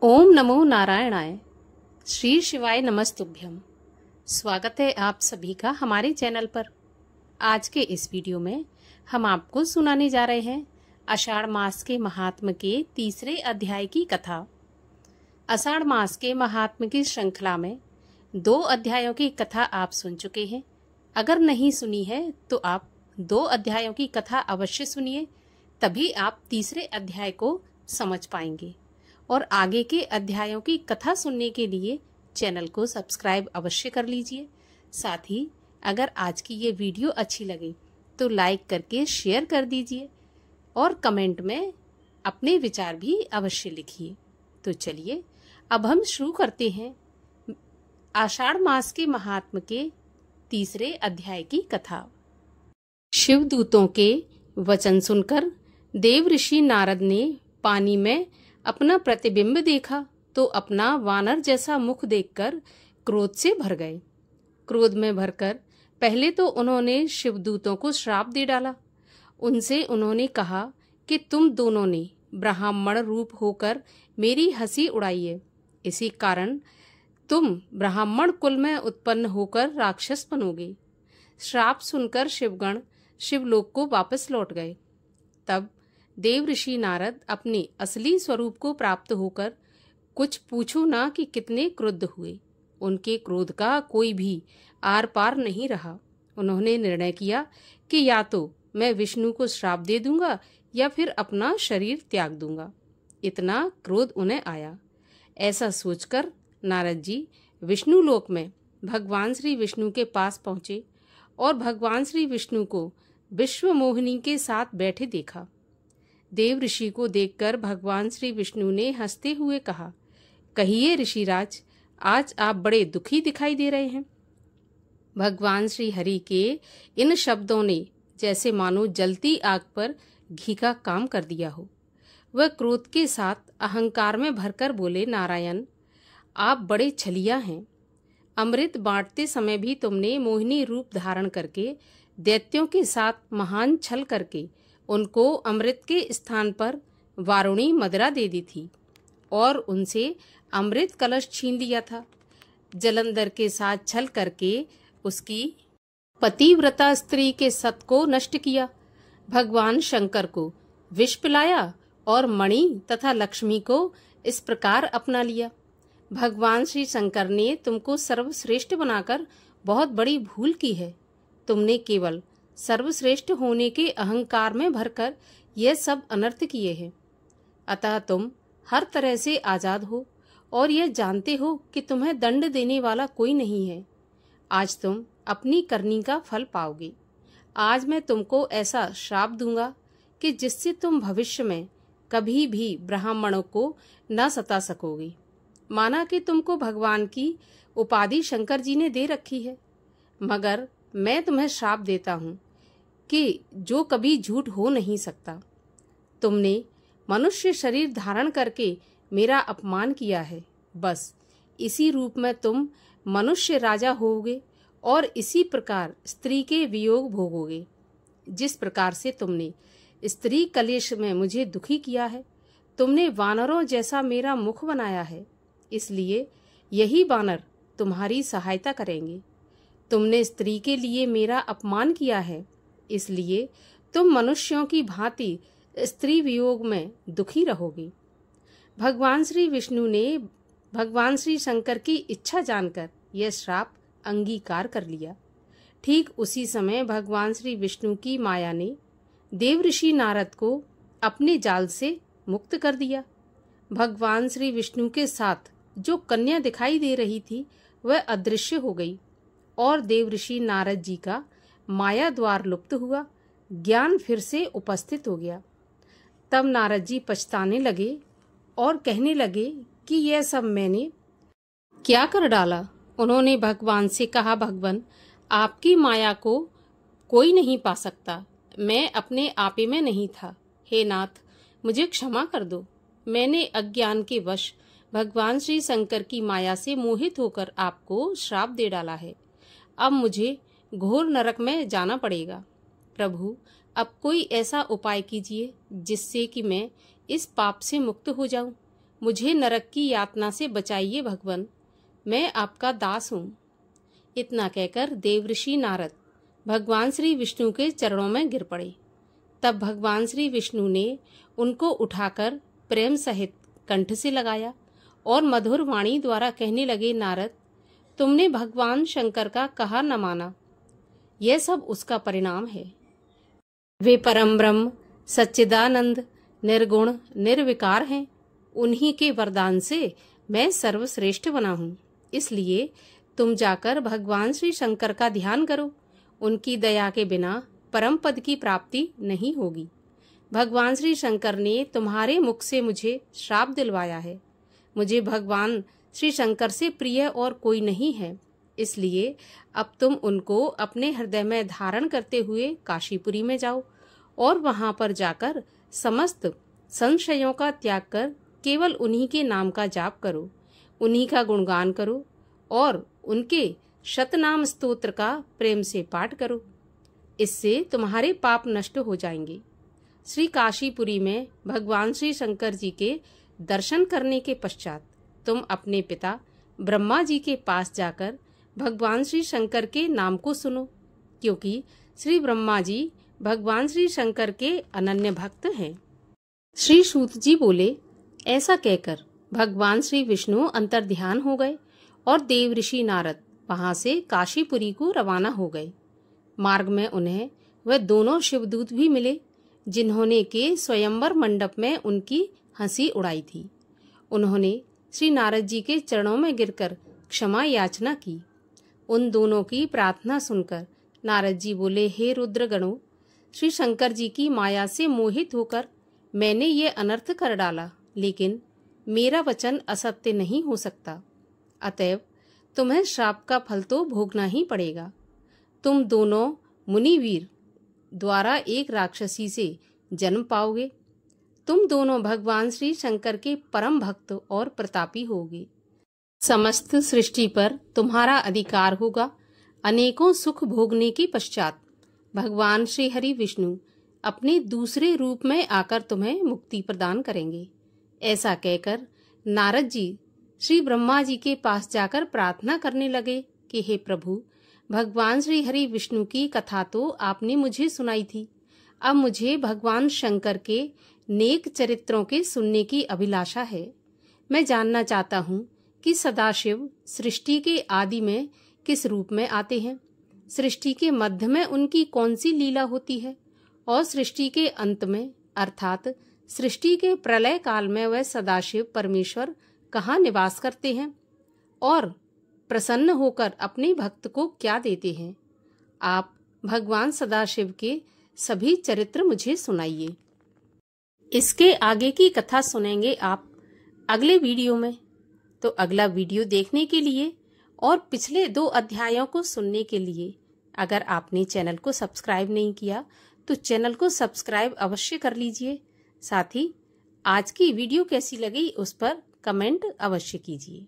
ओम नमो नारायणाय। श्री शिवाय नमस्तुभ्यम। स्वागत है आप सभी का हमारे चैनल पर। आज के इस वीडियो में हम आपको सुनाने जा रहे हैं आषाढ़ मास के महात्म्य के तीसरे अध्याय की कथा। आषाढ़ मास के महात्म्य की श्रृंखला में 2 अध्यायों की कथा आप सुन चुके हैं। अगर नहीं सुनी है तो आप 2 अध्यायों की कथा अवश्य सुनिए, तभी आप तीसरे अध्याय को समझ पाएंगे। और आगे के अध्यायों की कथा सुनने के लिए चैनल को सब्सक्राइब अवश्य कर लीजिए। साथ ही अगर आज की ये वीडियो अच्छी लगे तो लाइक करके शेयर कर दीजिए और कमेंट में अपने विचार भी अवश्य लिखिए। तो चलिए अब हम शुरू करते हैं आषाढ़ मास के महात्म्य के तीसरे अध्याय की कथा। शिवदूतों के वचन सुनकर देव ऋषि नारद ने पानी में अपना प्रतिबिंब देखा तो अपना वानर जैसा मुख देखकर क्रोध से भर गए। क्रोध में भरकर पहले तो उन्होंने शिवदूतों को श्राप दे डाला। उनसे उन्होंने कहा कि तुम दोनों ने ब्राह्मण रूप होकर मेरी हंसी उड़ाई है, इसी कारण तुम ब्राह्मण कुल में उत्पन्न होकर राक्षस बनोगे। श्राप सुनकर शिवगण शिवलोक को वापस लौट गए। तब देव ऋषि नारद अपने असली स्वरूप को प्राप्त होकर कुछ पूछो ना कि कितने क्रुद्ध हुए। उनके क्रोध का कोई भी आर पार नहीं रहा। उन्होंने निर्णय किया कि या तो मैं विष्णु को श्राप दे दूंगा या फिर अपना शरीर त्याग दूंगा। इतना क्रोध उन्हें आया। ऐसा सोचकर नारद जी विष्णु लोक में भगवान श्री विष्णु के पास पहुंचे और भगवान श्री विष्णु को विश्व मोहिनी के साथ बैठे देखा। देव ऋषि को देखकर भगवान श्री विष्णु ने हंसते हुए कहा, कहिए ऋषिराज, आज आप बड़े दुखी दिखाई दे रहे हैं। भगवान श्री हरि के इन शब्दों ने जैसे मानो जलती आग पर घी का काम कर दिया हो। वह क्रोध के साथ अहंकार में भरकर बोले, नारायण, आप बड़े छलिया हैं। अमृत बांटते समय भी तुमने मोहिनी रूप धारण करके दैत्यों के साथ महान छल करके उनको अमृत के स्थान पर वारुणी मदिरा दे दी थी और उनसे अमृत कलश छीन लिया था। जलंधर के साथ छल करके उसकी पतिव्रता स्त्री के सत को नष्ट किया। भगवान शंकर को विष पिलाया और मणि तथा लक्ष्मी को इस प्रकार अपना लिया। भगवान श्री शंकर ने तुमको सर्वश्रेष्ठ बनाकर बहुत बड़ी भूल की है। तुमने केवल सर्वश्रेष्ठ होने के अहंकार में भरकर यह सब अनर्थ किए हैं। अतः तुम हर तरह से आजाद हो और यह जानते हो कि तुम्हें दंड देने वाला कोई नहीं है। आज तुम अपनी करनी का फल पाओगे। आज मैं तुमको ऐसा श्राप दूंगा कि जिससे तुम भविष्य में कभी भी ब्राह्मणों को न सता सकोगे। माना कि तुमको भगवान की उपाधि शंकर जी ने दे रखी है, मगर मैं तुम्हें श्राप देता हूँ कि जो कभी झूठ हो नहीं सकता। तुमने मनुष्य शरीर धारण करके मेरा अपमान किया है। बस इसी रूप में तुम मनुष्य राजा होगे और इसी प्रकार स्त्री के वियोग भोगोगे। जिस प्रकार से तुमने स्त्री कलेश में मुझे दुखी किया है, तुमने वानरों जैसा मेरा मुख बनाया है, इसलिए यही वानर तुम्हारी सहायता करेंगे। तुमने स्त्री के लिए मेरा अपमान किया है, इसलिए तुम मनुष्यों की भांति स्त्री वियोग में दुखी रहोगे। भगवान श्री विष्णु ने भगवान श्री शंकर की इच्छा जानकर यह श्राप अंगीकार कर लिया। ठीक उसी समय भगवान श्री विष्णु की माया ने देव ऋषि नारद को अपने जाल से मुक्त कर दिया। भगवान श्री विष्णु के साथ जो कन्या दिखाई दे रही थी वह अदृश्य हो गई और देव ऋषि नारद जी का माया द्वार लुप्त हुआ। ज्ञान फिर से उपस्थित हो गया। तब नारद जी पछताने लगे और कहने लगे कि यह सब मैंने क्या कर डाला। उन्होंने भगवान से कहा, भगवान, आपकी माया को कोई नहीं पा सकता। मैं अपने आपे में नहीं था। हे नाथ, मुझे क्षमा कर दो। मैंने अज्ञान के वश भगवान श्री शंकर की माया से मोहित होकर आपको श्राप दे डाला है। अब मुझे घोर नरक में जाना पड़ेगा। प्रभु, अब कोई ऐसा उपाय कीजिए जिससे कि मैं इस पाप से मुक्त हो जाऊं। मुझे नरक की यातना से बचाइए भगवान, मैं आपका दास हूँ। इतना कहकर देवऋषि नारद भगवान श्री विष्णु के चरणों में गिर पड़े। तब भगवान श्री विष्णु ने उनको उठाकर प्रेम सहित कंठ से लगाया और मधुर वाणी द्वारा कहने लगे, नारद, तुमने भगवान शंकर का कहा न माना, यह सब उसका परिणाम है। वे परम ब्रह्म सच्चिदानंद निर्गुण निर्विकार हैं। उन्हीं के वरदान से मैं सर्वश्रेष्ठ बना हूँ। इसलिए तुम जाकर भगवान श्री शंकर का ध्यान करो। उनकी दया के बिना परम पद की प्राप्ति नहीं होगी। भगवान श्री शंकर ने तुम्हारे मुख से मुझे श्राप दिलवाया है। मुझे भगवान श्री शंकर से प्रिय और कोई नहीं है। इसलिए अब तुम उनको अपने हृदय में धारण करते हुए काशीपुरी में जाओ और वहां पर जाकर समस्त संशयों का त्याग कर केवल उन्हीं के नाम का जाप करो, उन्हीं का गुणगान करो और उनके शतनाम स्तोत्र का प्रेम से पाठ करो। इससे तुम्हारे पाप नष्ट हो जाएंगे। श्री काशीपुरी में भगवान श्री शंकर जी के दर्शन करने के पश्चात तुम अपने पिता ब्रह्मा जी के पास जाकर भगवान श्री शंकर के नाम को सुनो, क्योंकि श्री ब्रह्मा जी भगवान श्री शंकर के अनन्य भक्त हैं। श्री सूत जी बोले, ऐसा कहकर भगवान श्री विष्णु अंतर्ध्यान हो गए और देवऋषि नारद वहां से काशीपुरी को रवाना हो गए। मार्ग में उन्हें वह दोनों शिवदूत भी मिले जिन्होंने के स्वयंवर मंडप में उनकी हंसी उड़ाई थी। उन्होंने श्री नारद जी के चरणों में गिरकर क्षमा याचना की। उन दोनों की प्रार्थना सुनकर नारद जी बोले, हे रुद्रगणों, श्री शंकर जी की माया से मोहित होकर मैंने ये अनर्थ कर डाला, लेकिन मेरा वचन असत्य नहीं हो सकता। अतएव तुम्हें श्राप का फल तो भोगना ही पड़ेगा। तुम दोनों मुनिवीर द्वारा एक राक्षसी से जन्म पाओगे। तुम दोनों भगवान श्री शंकर के परम भक्त और प्रतापी होगे। समस्त सृष्टि पर तुम्हारा अधिकार होगा। अनेकों सुख भोगने के पश्चात भगवान श्री हरि विष्णु अपने दूसरे रूप में आकर तुम्हें मुक्ति प्रदान करेंगे। ऐसा कहकर नारद जी श्री ब्रह्मा जी के पास जाकर प्रार्थना करने लगे कि हे प्रभु, भगवान श्री हरि विष्णु की कथा तो आपने मुझे सुनाई थी। अब मुझे भगवान शंकर के नेक चरित्रों के सुनने की अभिलाषा है। मैं जानना चाहता हूँ कि सदाशिव सृष्टि के आदि में किस रूप में आते हैं, सृष्टि के मध्य में उनकी कौन सी लीला होती है और सृष्टि के अंत में अर्थात सृष्टि के प्रलय काल में वह सदाशिव परमेश्वर कहाँ निवास करते हैं और प्रसन्न होकर अपने भक्त को क्या देते हैं। आप भगवान सदाशिव के सभी चरित्र मुझे सुनाइए। इसके आगे की कथा सुनेंगे आप अगले वीडियो में। तो अगला वीडियो देखने के लिए और पिछले 2 अध्यायों को सुनने के लिए अगर आपने चैनल को सब्सक्राइब नहीं किया तो चैनल को सब्सक्राइब अवश्य कर लीजिए। साथ ही आज की वीडियो कैसी लगी उस पर कमेंट अवश्य कीजिए।